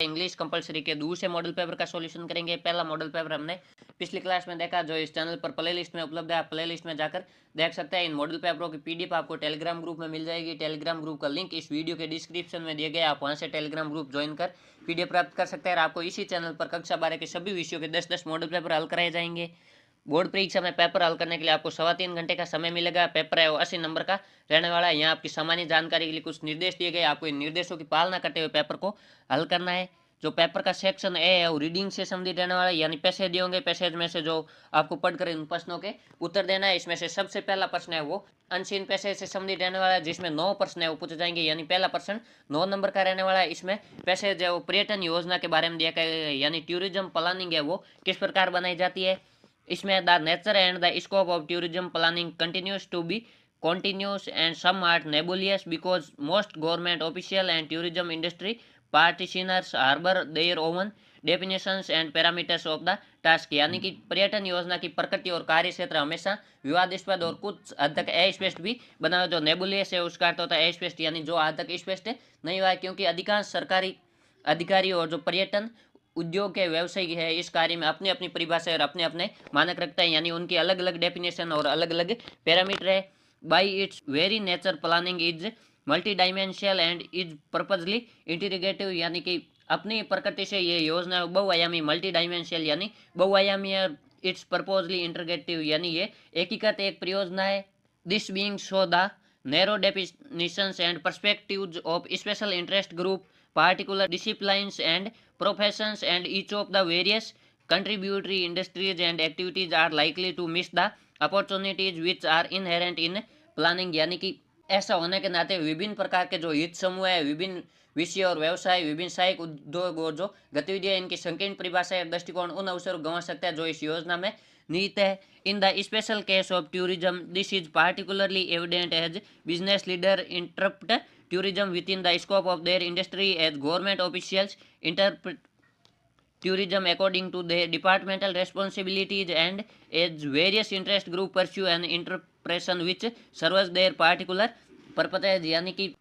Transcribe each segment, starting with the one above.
English compulsory के दूसरे model paper का सॉल्यूशन करेंगे। पहला मॉडल पेपर हमने पिछली क्लास में देखा, जो इस चैनल पर प्ले लिस्ट में उपलब्ध है। आप प्ले लिस्ट में जाकर देख सकते हैं। इन मॉडल पेपरों की पीडीएफ आपको टेलीग्राम ग्रुप में मिल जाएगी। टेलीग्राम ग्रुप का लिंक इस वीडियो के डिस्क्रिप्शन में दिया गया है। आप वहां से टेलीग्राम ग्रुप ज्वाइन कर पीडीएफ प्राप्त कर सकते हैं। आपको इसी चैनल पर कक्षा 12 के सभी विषयों के 10-10 मॉडल पेपर हल कराए जाएंगे। बोर्ड परीक्षा में पेपर हल करने के लिए आपको 3.25 घंटे का समय मिलेगा। पेपर है वो 80 नंबर का रहने वाला है। यहाँ आपकी सामान्य जानकारी के लिए कुछ निर्देश दिए गए। आपको इन निर्देशों की पालना करते हुए पेपर को हल करना है। जो पेपर का सेक्शन ए है वो रीडिंग से संबंधित रहने वाला है, यानी पैसेज दिए होंगे। पैसेज में से जो आपको पढ़कर इन प्रश्नों के उत्तर देना है। इसमें से सबसे पहला प्रश्न है वो अनसीन पैसेज से संबंधित रहने वाला है, जिसमें 9 प्रश्न है वो पूछे जाएंगे। यानी पहला प्रश्न 9 नंबर का रहने वाला है। इसमें पैसेज है वो पर्यटन योजना के बारे में दिया गया है, यानी टूरिज्म प्लानिंग है वो किस प्रकार बनाई जाती है। इसमें the nature and the scope of tourism planning continues to be continuous and some are nebulous because most government official and tourism industry practitioners harbor their own definitions and parameters of the task। यानी कि पर्यटन योजना की प्रकृति और कार्य क्षेत्र हमेशा विवादास्पद और कुछ हद तक अस्पष्ट भी बना हुआ। जो नेबुलियस है उसका अर्थ होता है अस्पष्ट, यानी जो हद तक स्पष्ट नहीं हुआ है, क्योंकि अधिकांश सरकारी अधिकारी और जो पर्यटन उद्योग के व्यवसायी है इस कार्य में अपनी अपनी परिभाषा और अपने अपने मानक रखते हैं, यानी उनकी अलग अलग डेफिनेशन और अलग अलग पैरामीटर है। By its very nature planning is multi dimensional and is purposely integrative, यानी कि अपनी प्रकृति से ये योजना बहुआयामी मल्टी डायमेंशनल यानी बहुआयामी है। इट्स पर्पजली इंटीग्रेटिव यानी ये एकीकृत एक परियोजना है। This being so the narrow definitions and perspectives of special interest group particular disciplines and professions and each of the various contributory industries and activities are likely to miss the opportunities which are inherent in planning। यानी कि ऐसा होने के नाते विभिन्न प्रकार के जो हित समूह है, विभिन्न विषय और व्यवसाय, विभिन्न सहायक उद्योग और जो गतिविधियां, इनकी संकीर्ण परिभाषा और दृष्टिकोण उन अवसरों गंवा सकता है जो इस योजना में निहित है। In the special case of tourism this is particularly evident as business leader interpret tourism within the scope of their industry as government officials interpret tourism according to their departmental responsibilities and as various interest group pursue an interpretation which serves their particular purposes। यानी कि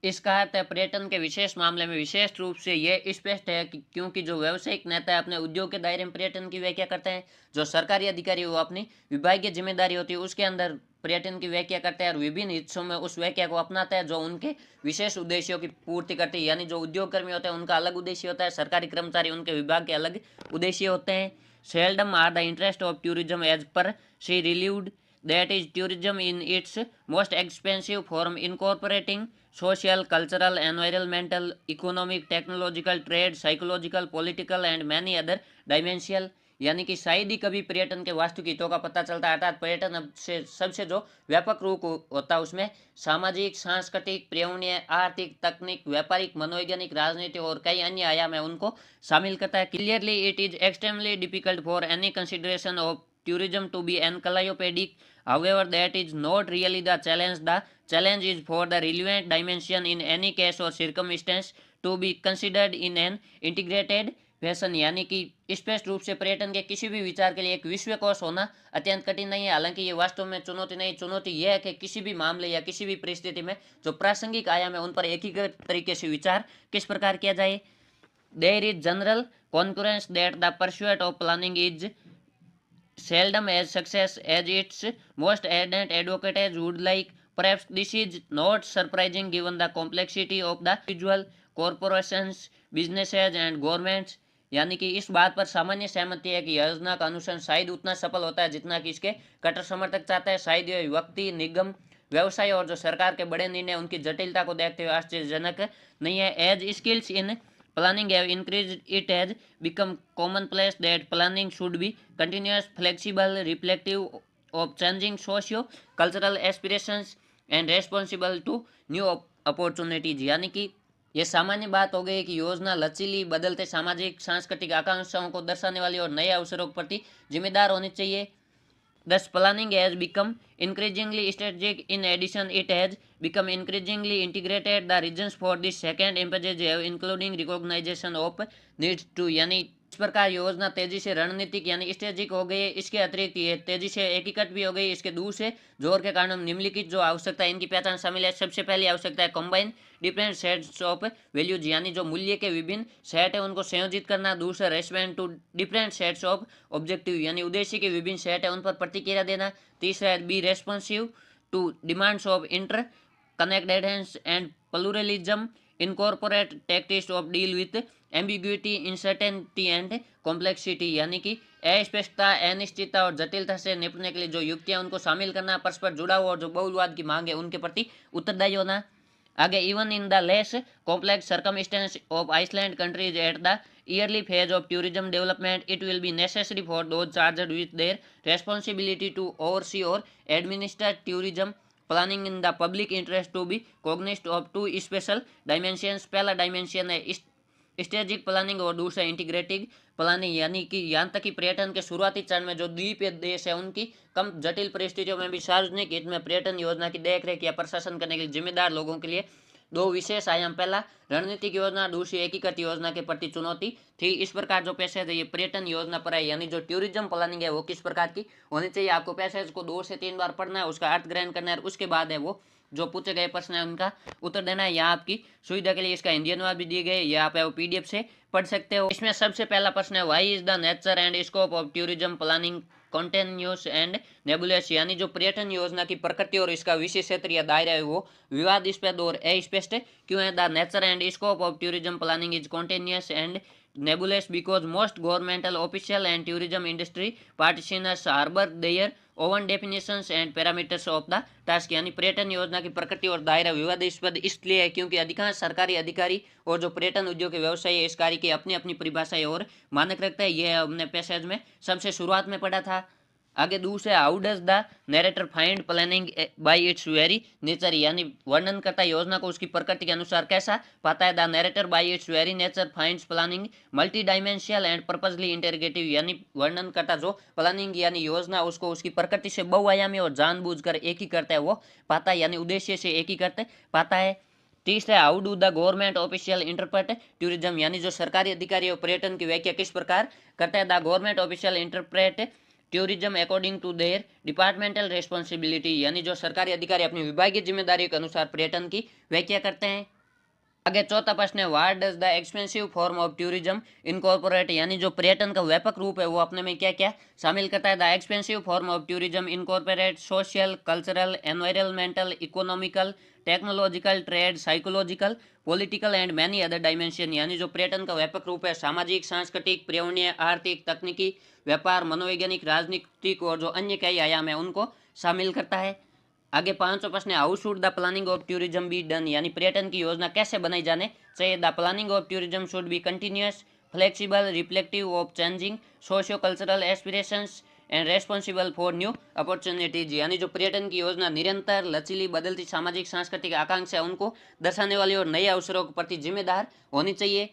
इसका अर्थ है पर्यटन के विशेष मामले में विशेष रूप से ये स्पष्ट है कि क्योंकि जो व्यावसायिक नेता अपने उद्योग के दायरे में पर्यटन की व्याख्या करते हैं, जो सरकारी अधिकारी वो अपनी विभागीय जिम्मेदारी होती है उसके अंदर पर्यटन की व्याख्या करते हैं और विभिन्न हिस्सों में उस व्याख्या को अपनाता है जो उनके विशेष उद्देश्यों की पूर्ति करती है। यानी जो उद्योग कर्मी होते हैं उनका अलग उद्देश्य होता है, सरकारी कर्मचारी उनके विभाग के अलग उद्देश्य होते हैं। Seldom are the interest of tourism as per she relieved that is tourism in its most expensive form incorporating social, cultural, environmental, economic, technological, trade, psychological, political and many other dimensions। यानी कि शायद ही कभी पर्यटन के वास्तविक हितों का पता चलता है, अर्थात पर्यटन से सबसे जो व्यापक रूप होता है उसमें सामाजिक, सांस्कृतिक, पर्यावरणीय, आर्थिक, तकनीक, व्यापारिक, मनोवैज्ञानिक, राजनीतिक और कई अन्य आयाम है उनको शामिल करता है। Clearly it is extremely difficult for any consideration of tourism to be encyclopedic, however that is not really the challenge is for the relevant dimension in any case or circumstance to be considered in an integrated fashion। यानी कि स्पष्ट रूप से पर्यटन के किसी भी विचार के लिए एक विश्वकोश होना अत्यंत कठिन नहीं है। हालांकि ये वास्तव में चुनौती नहीं, चुनौती यह है कि किसी भी मामले या किसी भी परिस्थिति में जो प्रासंगिक आयाम है उन पर एकीकृत तरीके से विचार किस प्रकार किया जाए। There is general concurrence that the pursuit of planning is seldom as success as its most ardent advocates would like। Perhaps this is not surprising given the complexity of the individual corporations, businesses and governments। यानी कि इस बात पर सामान्य सहमति है कि योजना का अनुसरण शायद उतना सफल होता है जितना कि इसके कट्टर समर्थक चाहते हैं। शायद यह व्यक्ति, निगम, व्यवसाय और जो सरकार के बड़े निर्णय उनकी जटिलता को देखते हुए आश्चर्यजनक नहीं है। As skills in planning have increased, it has become commonplace that planning should be continuous, flexible, reflective of changing socio-cultural aspirations and responsible to new opportunities। यानी कि ये सामान्य बात हो गई कि योजना लचीली, बदलते सामाजिक सांस्कृतिक आकांक्षाओं को दर्शाने वाली और नए अवसरों के प्रति जिम्मेदार होनी चाहिए। Thus planning has become increasingly strategic. In addition, it has become increasingly integrated। The reasons for this second emphasis have including recognition of needs to, यानी इस प्रकार योजना तेजी से रणनीतिक यानी स्ट्रेटेजिक हो गई है। इसके अतिरिक्त ये तेजी से एकीकृत भी हो गई। इसके दूसरे जोर के कारण निम्नलिखित जो आवश्यकता है इनकी पहचान शामिल है। सबसे पहली आवश्यकता है combine different sets of values यानी जो मूल्य के विभिन्न सेट है उनको संयोजित करना। दूसरा respond to different sets of objective यानी उद्देश्य के विभिन्न सेट है उन पर प्रतिक्रिया देना। तीसरा है be responsive to demands of interconnectedness and pluralism incorporate tactics of deal with ambiguity uncertainty and complexity यानी कि अस्पष्टता अनिश्चितता और जटिलता से निपटने के लिए जो युक्तियां उनको शामिल करना। परस्पर जुड़ा हुआ और जो बहुलवाद की मांग है उनके प्रति उत्तरदायी होना। आगे even in the less complex circumstances of island countries at the early phase of tourism development it will be necessary for those charged with their responsibility to oversee or administer tourism planning in the public interest to be cognisant of two special dimensions. पहला dimension है strategic planning और दूसरा integrative planning यानी कि यहाँ तक कि पर्यटन के शुरुआती चरण में जो द्वीपीय देश है उनकी कम जटिल परिस्थितियों में भी सार्वजनिक हित में पर्यटन योजना की देखरेख या प्रशासन करने के लिए जिम्मेदार लोगों के लिए दो विशेष आयाम। पहला रणनीतिक योजना, दूसरी एकीकृत योजना के प्रति चुनौती थी। इस प्रकार जो पैसेज है ये पर्यटन योजना पर है यानी जो टूरिज्म प्लानिंग है वो किस प्रकार की होनी चाहिए। आपको पैसेज को 2 से 3 बार पढ़ना है, उसका अर्थ ग्रहण करना है और उसके बाद है वो जो पूछे गए प्रश्न है उनका उत्तर देना है। यहाँ आपकी सुविधा के लिए इसका हिंदी अनुवाद भी दिए गए, ये आप PDF से पढ़ सकते हो। इसमें सबसे पहला प्रश्न है why is the nature and scope of tourism planning continuous and nebulous यानी जो पर्यटन योजना की प्रकृति और इसका विशेष क्षेत्र या दायरा है वो विवादास्पद और अस्पष्ट क्यों है। The nature and scope of tourism planning is continuous and nebulous because most governmental official and tourism industry practitioners harbor their own definitions and parameters of the task यानी पर्यटन योजना की प्रकृति और दायरा विवादास्पद इसलिए है क्योंकि अधिकांश सरकारी अधिकारी और जो पर्यटन उद्योग के व्यवसायी है इस कार्य की अपनी अपनी परिभाषाएं और मानक रखता है। यह हमने पैसेज में सबसे शुरुआत में पढ़ा था। आगे दूसरे how does the narrator find planning bye it's very nature यानी वर्णन करता योजना को उसकी प्रकृति के अनुसार कैसा पाता है। The narrator bye it's very nature finds planning multi dimensional and purposely interrogative यानी वर्णन करता जो प्लानिंग यानी योजना उसको उसकी प्रकृति से बहुआयामी और जानबूझकर एक ही करता है वो पाता है यानी उद्देश्य से एक ही करते पाता है। तीसरा how do the government official interpret tourism यानी जो सरकारी अधिकारी और पर्यटन की व्याख्या किस प्रकार करता है। The government official interpret tourism according to their departmental responsibility यानी जो सरकारी अधिकारी अपनी विभागीय जिम्मेदारी के अनुसार पर्यटन की व्याख्या करते हैं। आगे चौथा प्रश्न है what does the expensive form of tourism incorporate यानी जो पर्यटन का व्यापक रूप है वो अपने में क्या क्या शामिल करता है। The expensive form of tourism incorporate social cultural environmental economical technological trade psychological political and many other dimension यानी जो पर्यटन का व्यापक रूप है सामाजिक सांस्कृतिक पर्यावरणीय आर्थिक तकनीकी व्यापार मनोवैज्ञानिक राजनीतिक और जो अन्य कई आयाम है उनको शामिल करता है। आगे पांचवा प्रश्न है how should the planning of tourism be done यानी पर्यटन की योजना कैसे बनाई जाने चाहिए। The planning of tourism should be continuous flexible reflective of changing socio cultural aspirations and responsible for new opportunities यानी जो पर्यटन की योजना निरंतर लचीली बदलती सामाजिक सांस्कृतिक आकांक्षा उनको दर्शाने वाली और नए अवसरों के प्रति जिम्मेदार होनी चाहिए।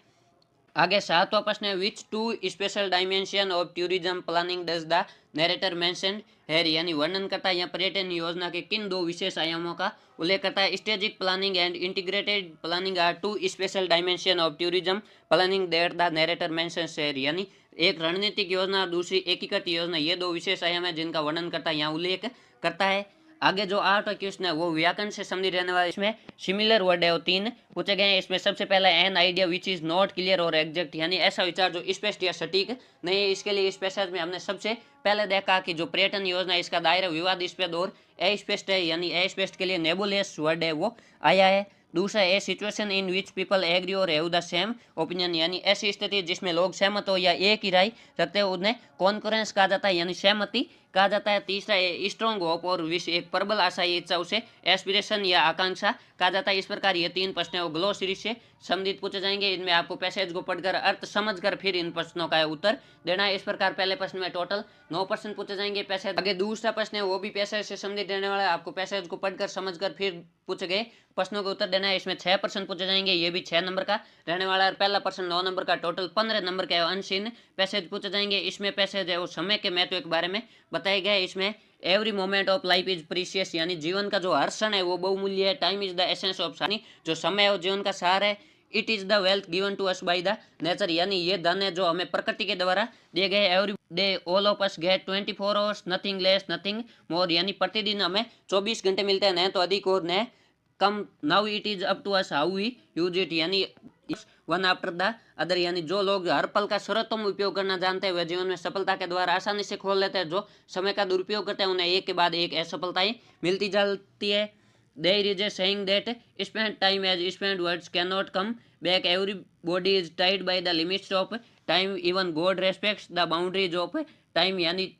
आगे सातवां प्रश्न है which two special dimension of tourism planning does the narrator mentioned है यानी वर्णन करता है यहाँ पर्यटन योजना के किन दो विशेष आयामों का उल्लेख करता है। Strategic planning and integrated planning are two special dimension of tourism planning that the narrator mentions है यानी एक रणनीतिक योजना और दूसरी एकीकृत योजना ये दो विशेष आयाम है जिनका वर्णन करता है यहाँ उल्लेख करता है। आगे जो 8वां क्वेश्चन है वो व्याकरण से संबंधित रहने वाला इसमें सिमिलर वर्ड है वो 3 पूछे गए हैं। इसमें सबसे पहला an idea which is not clear और एग्जैक्ट यानी ऐसा विचार जो स्पष्ट या सटीक नहीं है। इसके लिए इस पैसेज में हमने सबसे पहले देखा कि जो पर्यटन योजना इसका दायरा विवादास्पद और अस्पष्ट है यानी अस्पष्ट के लिए नेबुलस वर्ड है वो आया है। दूसरा a situation in which people agree or have the same opinion यानी ऐसी स्थिति जिसमें लोग सहमत हो या एक ही राय रखते हो उन्हें कॉन्करेंस कहा जाता है यानी सहमति कहा जाता है। तीसरा ए स्ट्रॉन्ग होप और विश एक प्रबल आशा या इच्छा उसे एस्पिरेशन या आकांक्षा कहा जाता है। इस प्रकार ये 3 प्रश्न है वो ग्लो सीरीज से संबंधित पूछे जाएंगे। इनमें आपको पैसेज को पढ़कर अर्थ समझकर फिर इन प्रश्नों का उत्तर देना है। इस प्रकार पहले प्रश्न में टोटल 9 प्रश्न पूछे जाएंगे पैसेज। आगे दूसरा प्रश्न है वो भी पैसेज से संबंधित रहने वाला है। आपको पैसेज को पढ़कर समझकर फिर पूछे गए प्रश्नों का उत्तर देना है। इसमें 6 प्रश्न पूछे जाएंगे, ये भी 6 नंबर का रहने वाला है। पहला प्रश्न 9 नंबर का, टोटल 15 नंबर का अनसीन पैसेज पूछे जाएंगे। इसमें पैसेज है वो समय के महत्व के बारे में बताया गया है। इसमें every moment of life is precious यानी जीवन का जो हर क्षण है वो बहुमूल्य है। Time is the essence of यानी जो समय है वो जीवन का सार है। It is the wealth given to us by the nature, यानी ये धन है जो हमें प्रकृति के द्वारा दिए गए। Every day all of us gate 24 hours, nothing less nothing more, यानी प्रतिदिन हमें 24 घंटे मिलते हैं, न तो अधिक और न कम। Now it is up to us how we use it, यानी वन आफ्टर द अदर, यानी जो लोग हर पल का सर्वोत्तम उपयोग करना जानते हैं वे जीवन में सफलता के द्वारा आसानी से खोल लेते हैं। जो समय का दुरुपयोग करते हैं उन्हें एक के बाद एक असफलताएं मिलती जाती है। There is a saying that spend time as spend words can not come back, everybody is tied by the limits of time, even God respects the boundaries of time, यानी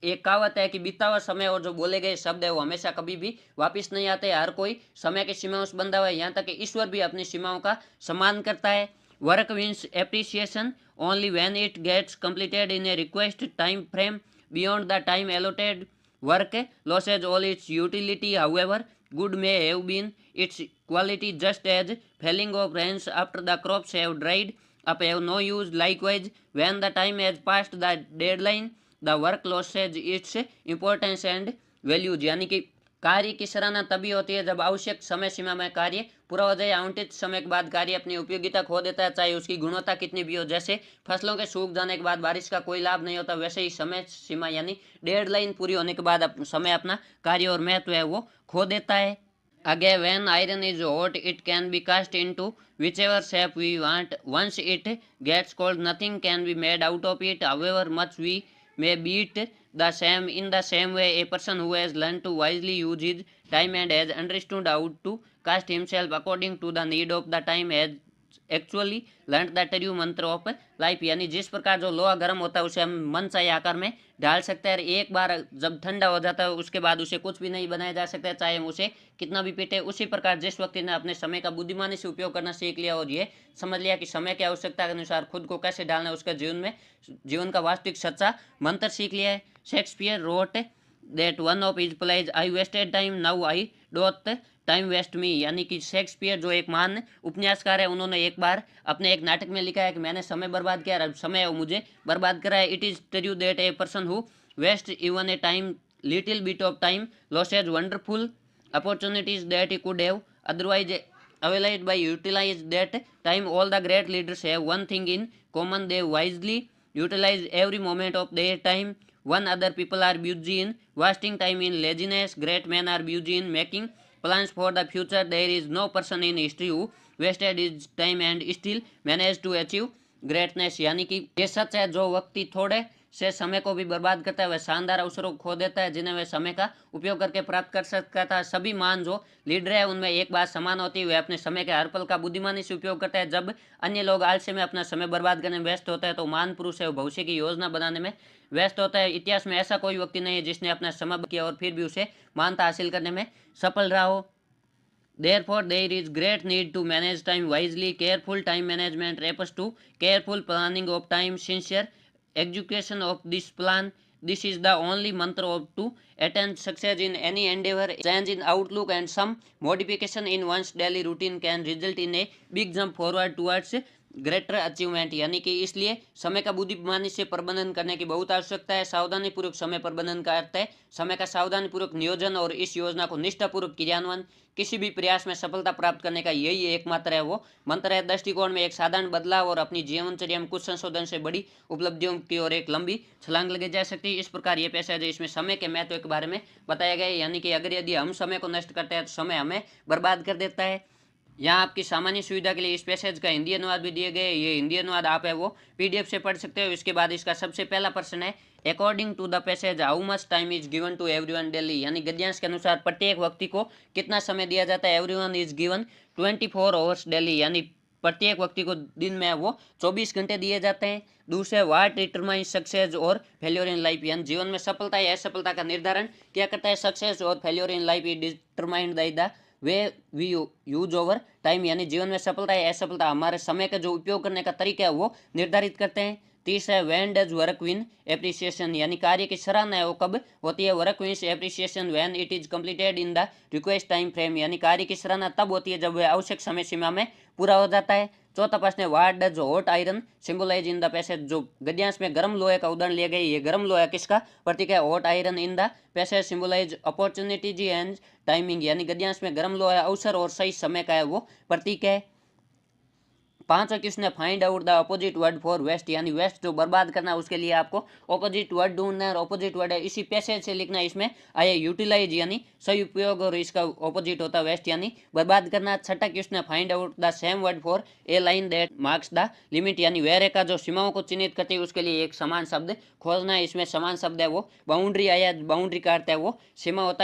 एक कहावत है कि बीता हुआ समय और जो बोले गए शब्द है वो हमेशा कभी भी वापस नहीं आते। हर कोई समय की सीमाओं से बंधा हुआ है, यहाँ तक कि ईश्वर भी अपनी सीमाओं का सम्मान करता है। Work wins appreciation only when it gets completed in a request time frame, beyond the time allotted work loses all its utility, however good may have been its quality, just as falling of rains after the crops have dried up have no use. Likewise, when the time has passed the deadline, the work loses its importance and values, यानी कि कार्य की सराहना तभी होती है जब आवश्यक समय सीमा में कार्य पूरा हो जाए। आवंटित समय के बाद कार्य अपनी उपयोगिता खो देता है, चाहे उसकी गुणवत्ता कितनी भी हो। जैसे फसलों के सूख जाने के बाद बारिश का कोई लाभ नहीं होता, वैसे ही समय सीमा यानी डेडलाइन पूरी होने के बाद समय अपना कार्य और महत्व है वो खो देता है। आगे, when iron is hot it can be cast into whichever shape we want. Once it gets cold nothing can be made out of it, however much we may beat the same. In the same way, a person who has learned to wisely use his time and has understood how to cast himself according to the need of the time has actually learn the true मंत्र of life, यानी जिस प्रकार जो लोहा गर्म होता है उसे हम मन चाहे आकार में ढाल सकते हैं। एक बार जब ठंडा हो जाता है उसके बाद उसे कुछ भी नहीं बनाया जा सकता है, चाहे हम उसे कितना भी पीटे। उसी प्रकार जिस व्यक्ति ने अपने समय का बुद्धिमानी से उपयोग करना सीख लिया और ये समझ लिया कि समय की आवश्यकता के अनुसार खुद को कैसे डालना है, उसके जीवन का वास्तविक सच्चा मंत्र सीख लिया है। Shakespeare wrote that one of his plays I wasted time now I don't time waste me, यानी कि शेक्सपियर जो एक महान उपन्यासकार है, उन्होंने एक बार अपने एक नाटक में लिखा है कि मैंने समय बर्बाद किया, अब समय वो मुझे बर्बाद करा है। It is true that a person who waste even a time little bit of time loses wonderful opportunities that he could have otherwise availed by utilise that time. All the great leaders have one thing in common, they wisely utilise every moment of their time. One, other people are busy in wasting time in laziness. Great men are busy in making plans for the future. There is no person in history who wasted his time and still managed to achieve greatness, यानी कि ये सच है, जो व्यक्ति थोड़े से समय को भी बर्बाद करता है वह शानदार अवसरों को खो देता है जिन्हें वह समय का उपयोग करके प्राप्त कर सकता था। सभी महान जो लीडर है उनमें एक बात समान होती है, वे अपने समय के हर पल का बुद्धिमानी से उपयोग करते हैं। जब अन्य लोग आलस्य में अपना समय बर्बाद करने में व्यस्त होता है तो महान पुरुष है भविष्य की योजना बनाने में व्यस्त होता है। इतिहास में ऐसा कोई व्यक्ति नहीं है जिसने अपना समय किया और फिर भी उसे महानता हासिल करने में सफल रहा हो। Therefore, there is great need to manage time wisely. Careful time management refers to careful planning of time, sincere execution of this plan. This is the only mantra of to attain success in any endeavor. Change in outlook and some modification in one's daily routine can result in a big jump forward towards greater achievement, यानी कि इसलिए समय का बुद्धिमानी से प्रबंधन करने की बहुत आवश्यकता है। सावधानी पूर्वक समय प्रबंधन का अर्थ है समय का सावधानी पूर्वक नियोजन और इस योजना को निष्ठापूर्वक क्रियान्वयन। किसी भी प्रयास में सफलता प्राप्त करने का यही एकमात्र है वो मंत्र है। दृष्टिकोण में एक साधारण बदलाव और अपनी जीवनचर्या में कुछ संशोधन से बड़ी उपलब्धियों की ओर एक लंबी छलांग लगी जा सकती है। इस प्रकार ये पैसेज है इसमें समय के महत्व के बारे में बताया गया है, यानी कि अगर यदि हम समय को नष्ट करते हैं तो समय हमें बर्बाद कर देता है। यहाँ आपकी सामान्य सुविधा के लिए इस पैसेज का हिंदी अनुवाद भी दिए गए। ये हिंदी अनुवाद आप है वो पीडीएफ से पढ़ सकते हो। इसके बाद इसका सबसे पहला प्रश्न है, according to the passage how much time is given to everyone daily, यानी गद्यांश के अनुसार प्रत्येक व्यक्ति को कितना समय दिया जाता है। Everyone is given 24 hours daily, यानी प्रत्येक व्यक्ति को दिन में वो 24 घंटे दिए जाते हैं। दूसरे, व्हाट डिटरमाइंस सक्सेस और फेल्योर इन लाइफ, यानी जीवन में सफलता या असफलता का निर्धारण क्या करता है। सक्सेस और failure in life is determined by the way we use over time, यानी जीवन में सफलता या असफलता हमारे समय का जो उपयोग करने का तरीका है वो निर्धारित करते हैं। तीसरा, when does work win appreciation, यानी कार्य की सराहना है वो कब होती है। Work wins appreciation when it is completed in the request time frame, यानी कार्य की सराहना तब होती है जब वह आवश्यक समय सीमा में पूरा हो जाता है। चौथा प्रश्न है, what does hot iron symbolise in the passage, जो गद्यांश में गर्म लोहे का उदाहरण लिया गया, ये गर्म लोहा किसका प्रतीक है। Hot iron in the passage symbolise opportunities and timing, यानी गद्यांश में गर्म लोहा अवसर और सही समय का है वो प्रतीक है। पांचवा क्वेश्चन है find out the opposite word for waste, यानी वेस्ट जो बर्बाद करना है उसके लिए आपको अपोजिट वर्ड ढूंढना है, और अपोजिट वर्ड है इसी पैसेज से लिखना है। इसमें आया यूटिलाइज यानी सही उपयोग, और इसका अपोजिट होता है वेस्ट यानी बर्बाद करना। छठा क्वेश्चन है find out the same word for a line that marks the limit, यानी वह रेखा जो सीमाओं को चिन्हित करती है उसके लिए एक समान शब्द खोजना है। इसमें समान शब्द है वो बाउंड्री आया, बाउंड्री का अर्थ है वो सीमा होता है।